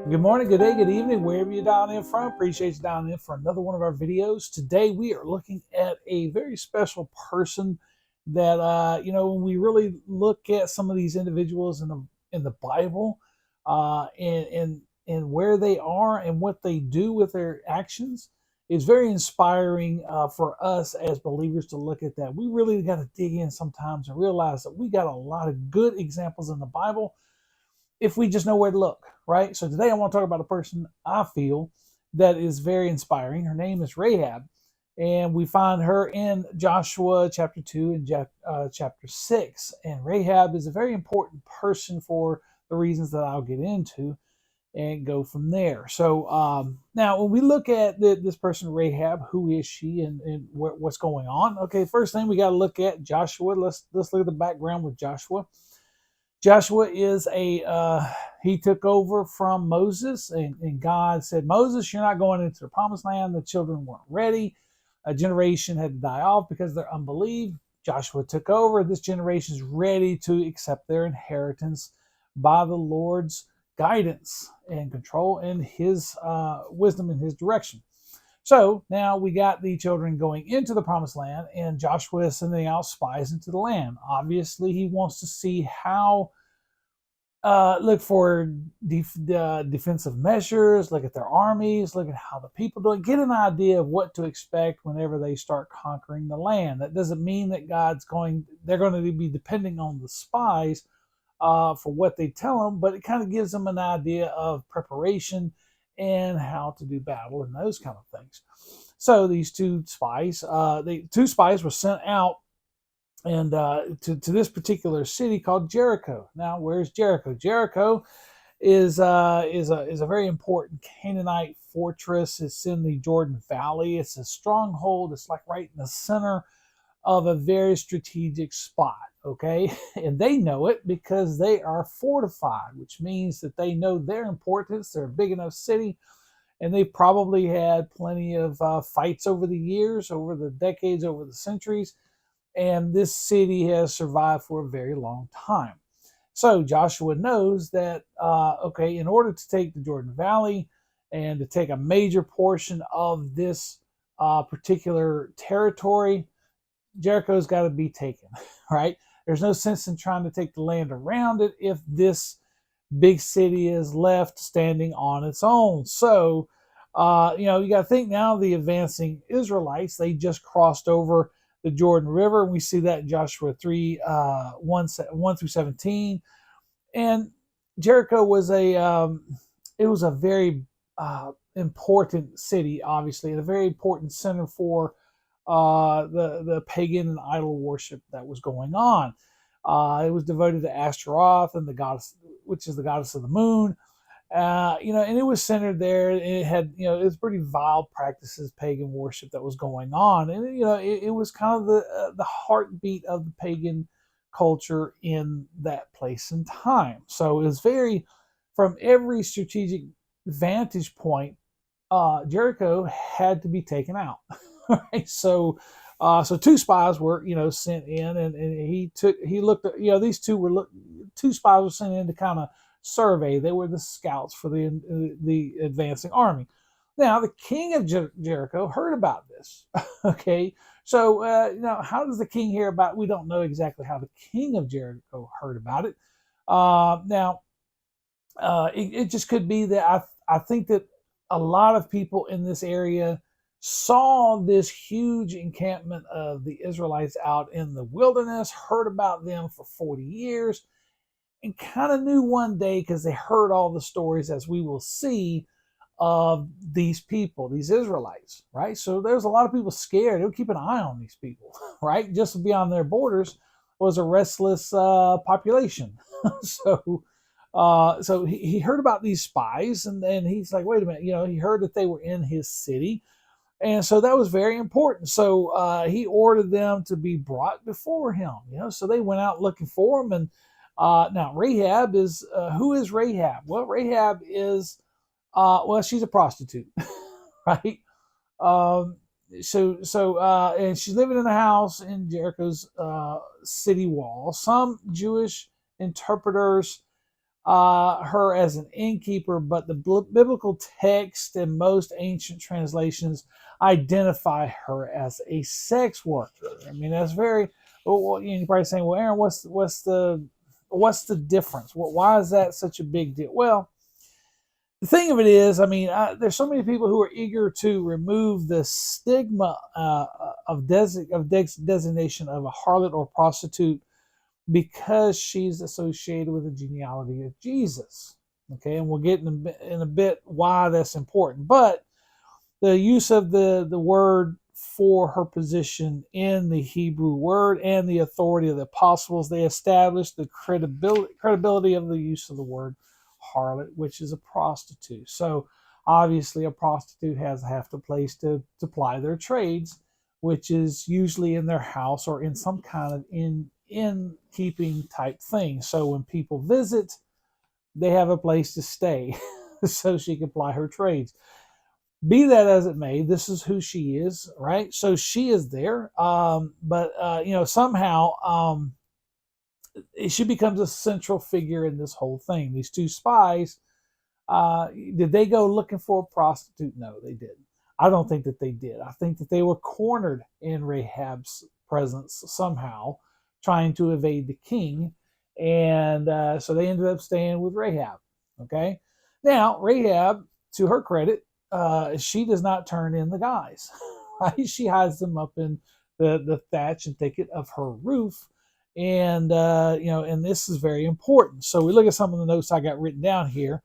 Good morning, good day, good evening, wherever you're dialing in from. Appreciate you dialing in for another one of our videos. Today we are looking at a very special person that when we really look at some of these individuals in the Bible, and where they are and what they do with their actions, is very inspiring for us as believers to look at that. We really got to dig in sometimes and realize that we got a lot of good examples in the Bible if we just know where to look, right? So today I want to talk about a person I feel that is very inspiring. Her name is Rahab, and we find her in Joshua chapter 2 and chapter 6. And Rahab is a very important person for the reasons that I'll get into and go from there. So now, when we look at this person, Rahab, who is she and what's going on? Okay, first thing we got to look at Joshua. Let's look at the background with Joshua. Joshua is he took over from Moses, and God said, Moses, you're not going into the promised land. The children weren't ready. A generation had to die off because of their unbelief. Joshua took over. This generation is ready to accept their inheritance by the Lord's guidance and control and his wisdom and his direction. So now we got the children going into the promised land, and Joshua is sending out spies into the land. Obviously, he wants to see how, look for defensive measures, look at their armies, look at how the people do it, get an idea of what to expect whenever they start conquering the land. That doesn't mean that they're going to be depending on the spies for what they tell them, but it kind of gives them an idea of preparation and how to do battle and those kind of things. So these two spies were sent out and to this particular city called Jericho. Now, where's Jericho? Jericho is a very important Canaanite fortress. It's in the Jordan Valley. It's a stronghold. It's like right in the center of a very strategic spot. Okay, and they know it because they are fortified, which means that they know their importance. They're a big enough city, and they've probably had plenty of fights over the years, over the decades, over the centuries, and this city has survived for a very long time. So Joshua knows that, okay, in order to take the Jordan Valley and to take a major portion of this particular territory, Jericho's got to be taken, right? There's no sense in trying to take the land around it if this big city is left standing on its own. So, you got to think now the advancing Israelites, they just crossed over the Jordan River. We see that in Joshua 3, 1 through 17. And Jericho was it was a very important city, obviously, and a very important center for the pagan and idol worship that was going on. It was devoted to Ashtaroth and the goddess, which is the goddess of the moon. And it was centered there. It had, it was pretty vile practices, pagan worship that was going on, and it was kind of the heartbeat of the pagan culture in that place and time. So it was very, from every strategic vantage point, Jericho had to be taken out. Right? So two spies were, sent in, and he looked at, these two spies were sent in to kind of survey. They were the scouts for the advancing army. Now the king of Jericho heard about this. Okay, so how does the king hear about it? We don't know exactly how the king of Jericho heard about it. Now it just could be that I think that a lot of people in this area saw this huge encampment of the Israelites out in the wilderness, heard about them for 40 years, and kind of knew one day, because they heard all the stories, as we will see, of these people, these Israelites, right? So there's a lot of people scared. They would keep an eye on these people, right? Just beyond their borders was a restless population. So he heard about these spies, and then he's like, wait a minute, he heard that they were in his city. And so that was very important. So he ordered them to be brought before him. So they went out looking for him. And now Rahab is who is Rahab? Well, Rahab is she's a prostitute, right? And she's living in a house in Jericho's city wall. Some Jewish interpreters her as an innkeeper, but the biblical text and most ancient translations identify her as a sex worker. I mean, that's very. Well, you're probably saying, "Well, Aaron, what's the difference? Why is that such a big deal?" Well, the thing of it is, I mean, there's so many people who are eager to remove the stigma of designation of a harlot or prostitute because she's associated with the genealogy of Jesus. Okay, and we'll get in a bit why that's important. But the use of the word for her position in the Hebrew word and the authority of the apostles, they established the credibility of the use of the word harlot, which is a prostitute. So obviously a prostitute has a place to ply their trades, which is usually in their house or in some kind of in keeping type thing. So when people visit, they have a place to stay so she can ply her trades. Be that as it may, this is who she is, right? So she is there, but somehow she becomes a central figure in this whole thing. These two spies, did they go looking for a prostitute? No, they didn't. I don't think that they did. I think that they were cornered in Rahab's presence somehow, trying to evade the king, and so they ended up staying with Rahab. Okay, now Rahab, to her credit, she does not turn in the guys. Right? She hides them up in the thatch and thicket of her roof, and and this is very important. So we look at some of the notes I got written down here.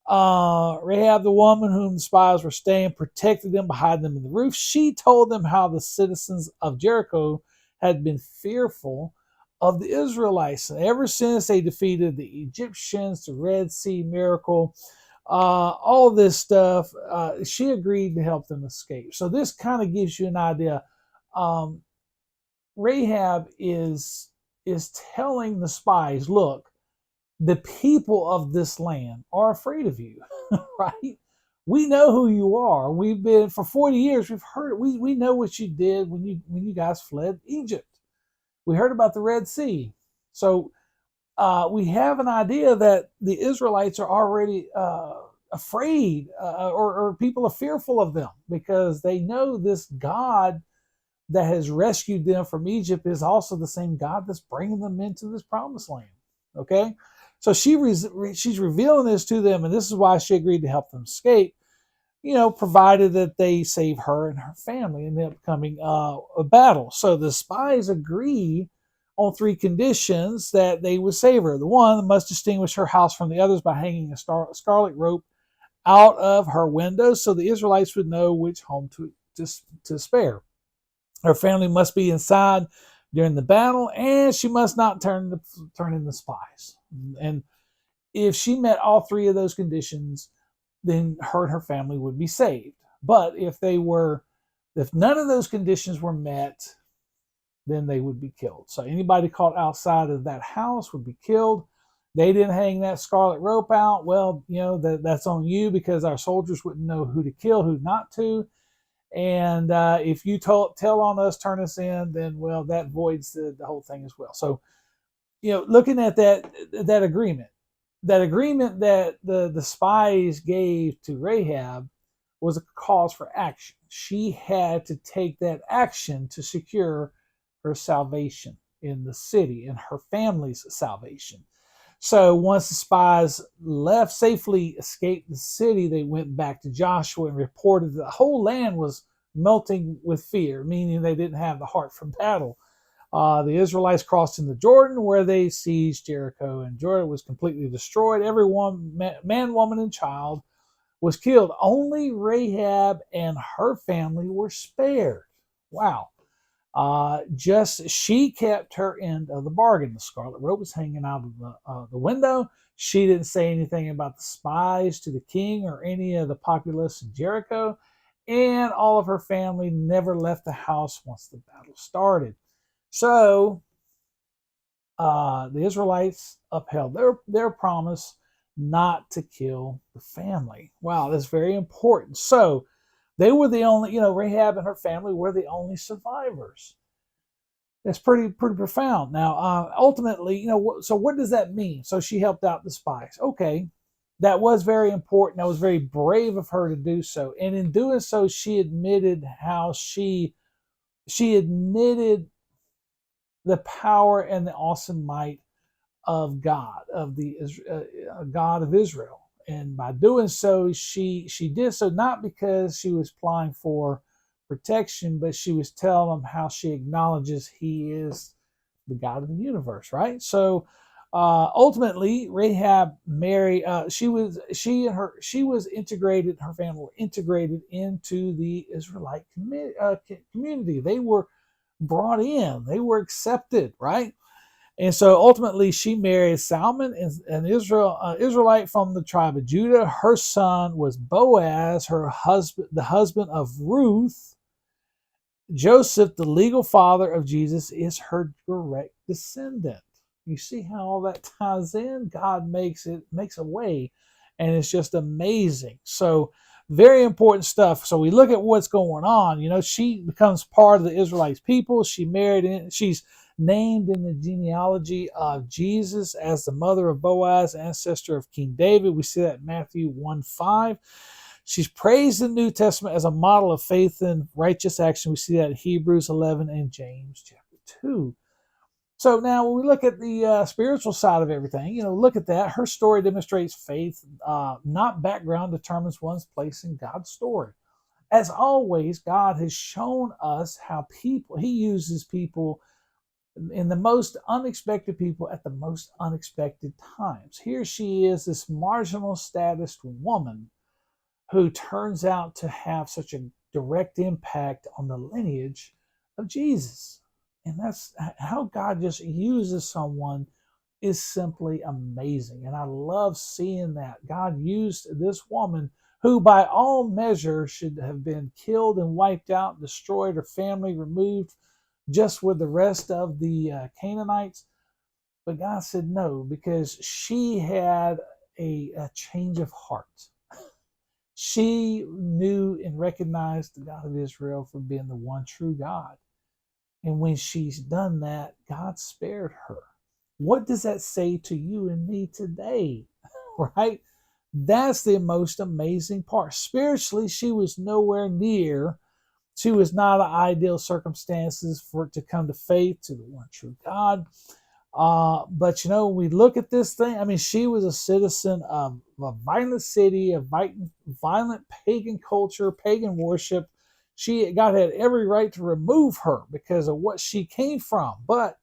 Rahab, the woman whom the spies were staying, protected them by hiding them in the roof. She told them how the citizens of Jericho had been fearful of the Israelites. And ever since they defeated the Egyptians, the Red Sea miracle, all this stuff, she agreed to help them escape. So this kind of gives you an idea. Rahab is telling the spies, look, the people of this land are afraid of you, right? We know who you are. We've been for 40 years. We've heard. We know what you did when you guys fled Egypt. We heard about the Red Sea. So we have an idea that the Israelites are already afraid, or people are fearful of them because they know this God that has rescued them from Egypt is also the same God that's bringing them into this promised land. Okay, so she's revealing this to them, and this is why she agreed to help them escape. Provided that they save her and her family in the upcoming battle. So the spies agree on 3 conditions that they would save her. The one, must distinguish her house from the others by hanging a scarlet rope out of her window so the Israelites would know which home to spare. Her family must be inside during the battle, and she must not turn in the spies. And if she met all 3 of those conditions, then her and her family would be saved. But if none of those conditions were met, then they would be killed. So anybody caught outside of that house would be killed. They didn't hang that scarlet rope out. Well, that's on you, because our soldiers wouldn't know who to kill, who not to. And if you tell on us, turn us in, then, well, that voids the whole thing as well. So, looking at that agreement that the spies gave to Rahab was a cause for action. She had to take that action to secure her salvation in the city and her family's salvation. So once the spies safely escaped the city, they went back to Joshua and reported that the whole land was melting with fear, meaning they didn't have the heart for battle. The Israelites crossed into Jordan, where they seized Jericho, and Jordan was completely destroyed. Everyone, man, woman, and child, was killed. Only Rahab and her family were spared. Wow. She kept her end of the bargain. The scarlet rope was hanging out of the window. She didn't say anything about the spies to the king or any of the populace in Jericho, and all of her family never left the house once the battle started. So the Israelites upheld their promise not to kill the family. Wow, that's very important. So they were the only, Rahab and her family were the only survivors. It's pretty profound. Now, ultimately, so what does that mean? So she helped out the spies. Okay, that was very important. That was very brave of her to do so. And in doing so, she admitted how she admitted the power and the awesome might of God, of the God of Israel. And by doing so, she did so not because she was applying for protection, but she was telling them how she acknowledges He is the God of the universe, right? So ultimately, Rahab married. She was integrated. Her family were integrated into the Israelite community. They were brought in. They were accepted, right? And so ultimately, she married Salmon, an Israelite from the tribe of Judah. Her son was Boaz, her husband, the husband of Ruth. Joseph, the legal father of Jesus, is her direct descendant. You see how all that ties in? God makes a way, and it's just amazing. So very important stuff. So we look at what's going on. She becomes part of the Israelites people. She's named in the genealogy of Jesus as the mother of Boaz, ancestor of King David. We see that in Matthew 1:5. She's praised in the New Testament as a model of faith and righteous action. We see that in Hebrews 11 and James chapter 2. So now when we look at the spiritual side of everything, look at that. Her story demonstrates faith, not background determines one's place in God's story. As always, God has shown us how He uses people in the most unexpected people at the most unexpected times. Here she is, this marginal status woman who turns out to have such a direct impact on the lineage of Jesus. And that's how God just uses someone is simply amazing. And I love seeing that. God used this woman who by all measures should have been killed and wiped out, destroyed, her family removed just with the rest of the Canaanites. But God said no, because she had a change of heart. She knew and recognized the God of Israel for being the one true God. And when she's done that, God spared her. What does that say to you and me today? Right? That's the most amazing part. Spiritually, she was nowhere near. She was not an ideal circumstances for it to come to faith to the one true God. But we look at this thing. I mean, she was a citizen of a violent city, of violent pagan culture, pagan worship. God had every right to remove her because of what she came from. But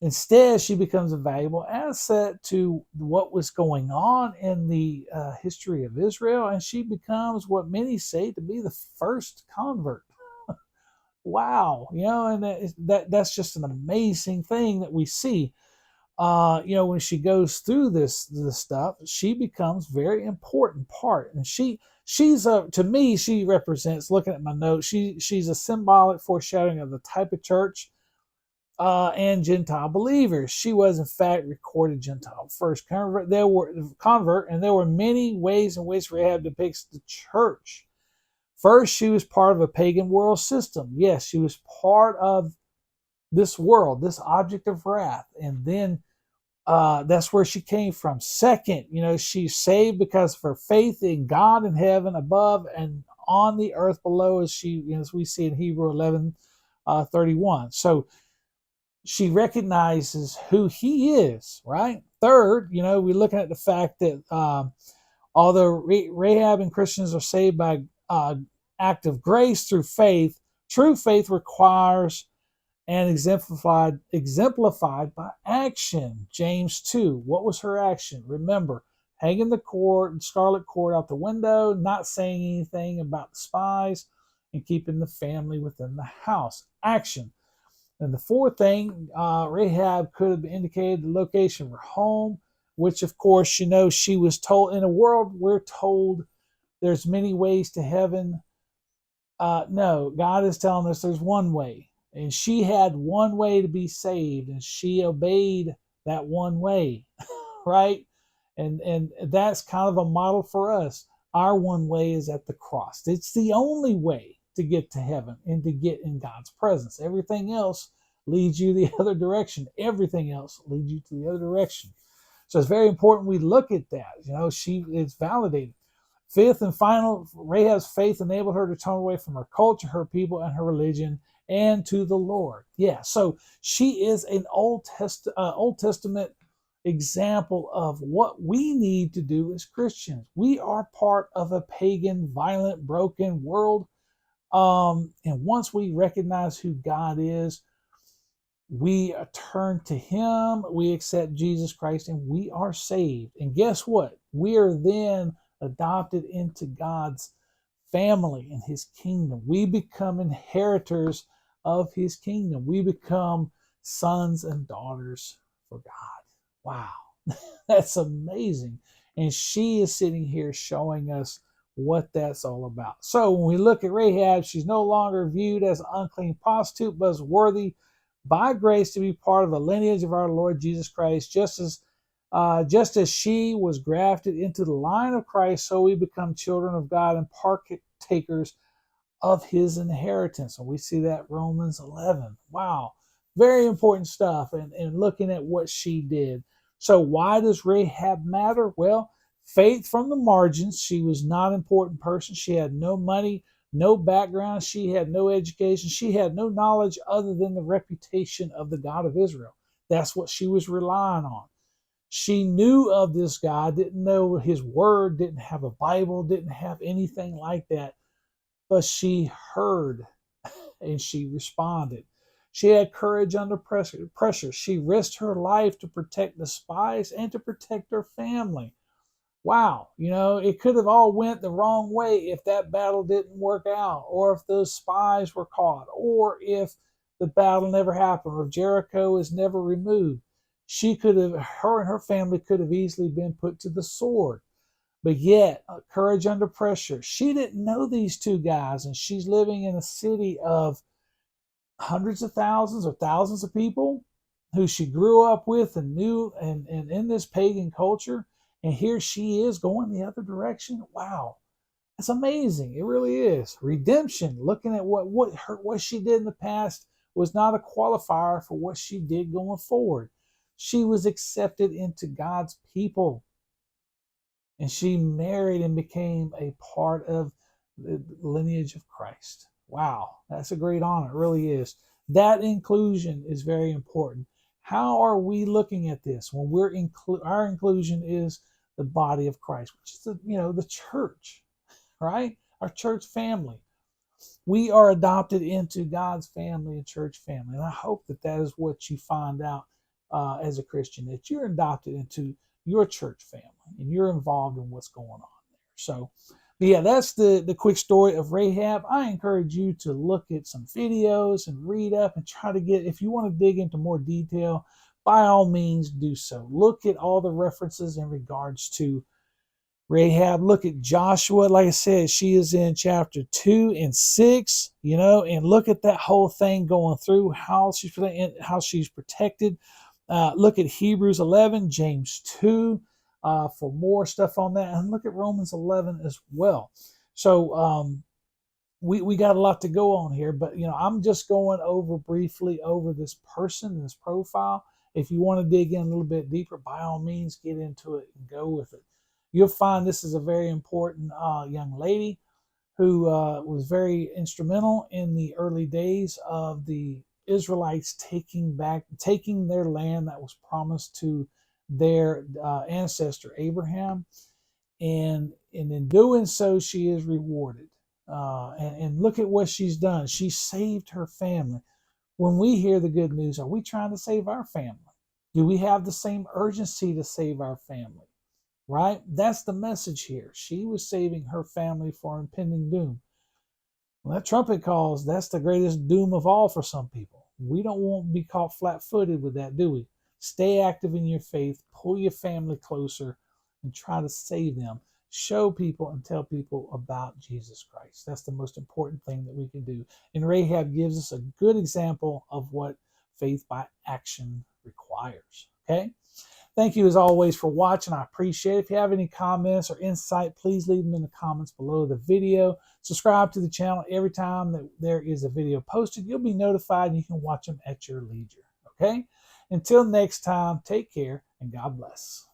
instead, she becomes a valuable asset to what was going on in the history of Israel, and she becomes what many say to be the first convert. Wow, and that's just an amazing thing that we see. When she goes through this stuff, she becomes very important part, and she's to me, she represents. Looking at my notes, she's a symbolic foreshadowing of the type of church and Gentile believers. She was in fact recorded Gentile first convert. And there were many ways in which Rahab depicts the church. First, she was part of a pagan world system. Yes, she was part of this world, this object of wrath. And then that's where she came from. Second, she's saved because of her faith in God in heaven above and on the earth below, as we see in Hebrew 11:31. So she recognizes who He is, right? Third, we're looking at the fact that although Rahab and Christians are saved by act of grace through faith, true faith requires and exemplified by action. James 2. What was her action? Remember, hanging the scarlet cord out the window, not saying anything about the spies, and keeping the family within the house. Action. And the fourth thing, Rahab could have indicated the location of her home, which of course, she was told. In a world we're told there's many ways to heaven. No, God is telling us there's one way. And she had one way to be saved, and she obeyed that one way, right? And that's kind of a model for us. Our one way is at the cross. It's the only way to get to heaven and to get in God's presence. Everything else leads you the other direction. Everything else leads you to the other direction. So it's very important we look at that. She is validated. Fifth and final, Rahab's faith enabled her to turn away from her culture, her people, and her religion, and to the Lord. Yeah, so she is an Old Testament example of what we need to do as Christians. We are part of a pagan, violent, broken world. And once we recognize who God is, we turn to Him, we accept Jesus Christ, and we are saved. And guess what? We are then adopted into God's family and His kingdom. We become inheritors of His kingdom. We become sons and daughters for God. Wow, that's amazing. And she is sitting here showing us what that's all about. So when we look at Rahab, she's no longer viewed as an unclean prostitute, but as worthy by grace to be part of the lineage of our Lord Jesus Christ, just as she was grafted into the line of Christ, so we become children of God and partakers of His inheritance. And we see that Romans 11. Wow, very important stuff. And looking at what she did. So why does Rahab matter? Well, faith from the margins. She was not an important person. She had no money, no background. She had no education. She had no knowledge other than the reputation of the God of Israel. That's what she was relying on. She knew of this God, didn't know His word, didn't have a Bible, didn't have anything like that. But she heard and she responded. She had courage under pressure. She risked her life to protect the spies and to protect her family. Wow, it could have all went the wrong way if that battle didn't work out, or if those spies were caught, or if the battle never happened, or if Jericho is never removed. Her and her family could have easily been put to the sword. But yet, courage under pressure. She didn't know these two guys, and she's living in a city of hundreds of thousands or thousands of people who she grew up with and knew, and in this pagan culture. And here she is going the other direction. Wow, that's amazing. It really is. Redemption, looking at what she did in the past, was not a qualifier for what she did going forward. She was accepted into God's people, and she married and became a part of the lineage of Christ. Wow, that's a great honor. It really is. That inclusion is very important. How are we looking at this when our inclusion is the body of Christ, which is the church, right? Our church family. We are adopted into God's family and church family, and I hope that is what you find out as a Christian, that you're adopted into your church family and you're involved in what's going on there. So, but yeah, that's the quick story of Rahab. I encourage you to look at some videos and read up and try to get, if you want to dig into more detail, by all means do so. Look at all the references in regards to Rahab. Look at Joshua. Like I said, she is in chapter 2 and 6, and look at that whole thing going through, how she's protected. Look at Hebrews 11, James 2 for more stuff on that. And look at Romans 11 as well. So we got a lot to go on here, but I'm just going briefly over this person, this profile. If you want to dig in a little bit deeper, by all means, get into it and go with it. You'll find this is a very important young lady who was very instrumental in the early days of the Israelites taking their land that was promised to their ancestor Abraham, and in doing so, she is rewarded. And look at what she's done. She saved her family. When we hear the good news, are we trying to save our family? Do we have the same urgency to save our family? Right? That's the message here. She was saving her family for impending doom. Well, that trumpet calls, that's the greatest doom of all for some people. We don't want to be caught flat-footed with that, do we? Stay active in your faith, pull your family closer, and try to save them. Show people and tell people about Jesus Christ. That's the most important thing that we can do. And Rahab gives us a good example of what faith by action requires. Okay? Thank you as always for watching. I appreciate it. If you have any comments or insight, please leave them in the comments below the video. Subscribe to the channel. Every time that there is a video posted, you'll be notified and you can watch them at your leisure. Okay? Until next time, take care and God bless.